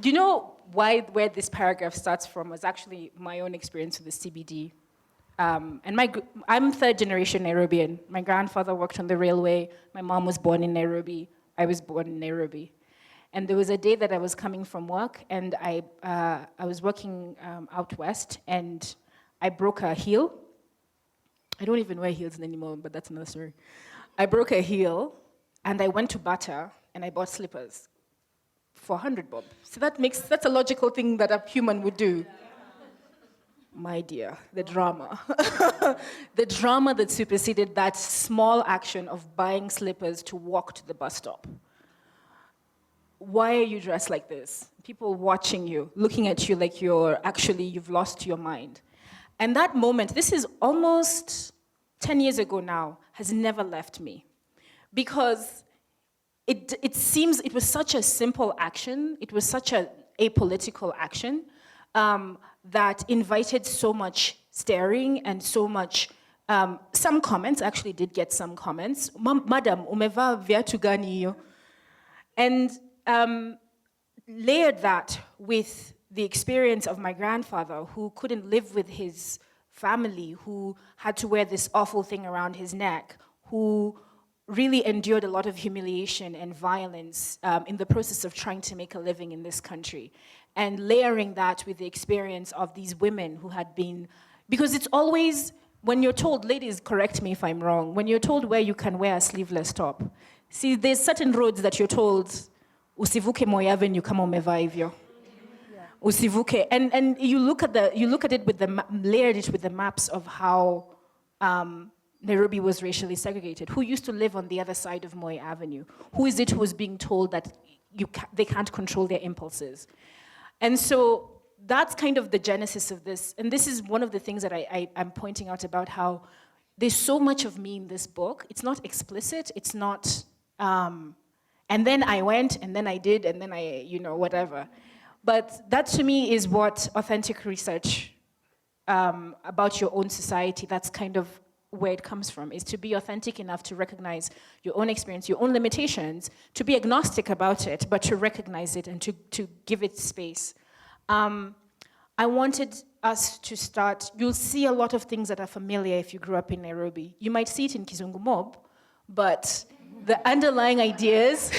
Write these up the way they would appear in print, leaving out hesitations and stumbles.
You know where this paragraph starts from was actually my own experience with the CBD. I'm third generation Nairobian. My grandfather worked on the railway. My mom was born in Nairobi. I was born in Nairobi. And there was a day that I was coming from work, and I was working out west, and I broke a heel. I don't even wear heels anymore, but that's another story. I broke a heel, and I went to Bata, and I bought slippers for 100 bob. So that's a logical thing that a human would do. My dear, the drama. The drama that superseded that small action of buying slippers to walk to the bus stop. Why are you dressed like this? People watching you, looking at you like you've lost your mind. And that moment, this is almost 10 years ago now, has never left me. Because it seems it was such a simple action, it was such a apolitical action, that invited so much staring and so much, some comments, actually did get some comments. Madam, umeva viatu gani hiyo? And layered that with the experience of my grandfather, who couldn't live with his family, who had to wear this awful thing around his neck, who really endured a lot of humiliation and violence in the process of trying to make a living in this country. And layering that with the experience of these women who had been, because it's always, when you're told, ladies, correct me if I'm wrong, when you're told where you can wear a sleeveless top, see, there's certain roads that you're told, usivuke Moi Avenue kama umevaa hivyo. Usivuke, and you look at it with layered it with the maps of how Nairobi was racially segregated. Who used to live on the other side of Moi Avenue? Who is it who was being told that they can't control their impulses? And so that's kind of the genesis of this. And this is one of the things that I'm pointing out about how there's so much of me in this book. It's not explicit, it's not, and then I went, and then I did, and then whatever. But that to me is what authentic research about your own society, that's kind of where it comes from, is to be authentic enough to recognize your own experience, your own limitations, to be agnostic about it, but to recognize it and to give it space. I wanted us to start, you'll see a lot of things that are familiar if you grew up in Nairobi. You might see it in Kizungu Mob, but the underlying ideas,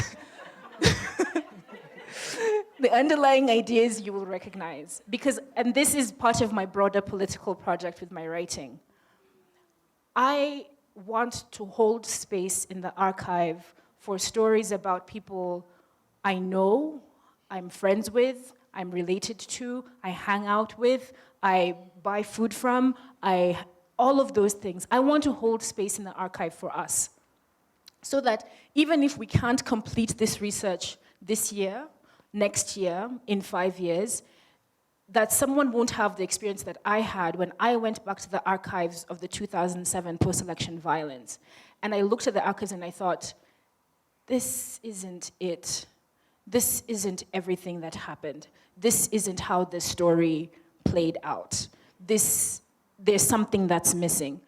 the underlying ideas you will recognize. And this is part of my broader political project with my writing. I want to hold space in the archive for stories about people I know, I'm friends with, I'm related to, I hang out with, I buy food from, all of those things. I want to hold space in the archive for us, so that even if we can't complete this research this year, next year, in 5 years, that someone won't have the experience that I had when I went back to the archives of the 2007 post-election violence. And I looked at the archives and I thought, this isn't it. This isn't everything that happened. This isn't how the story played out. There's something that's missing.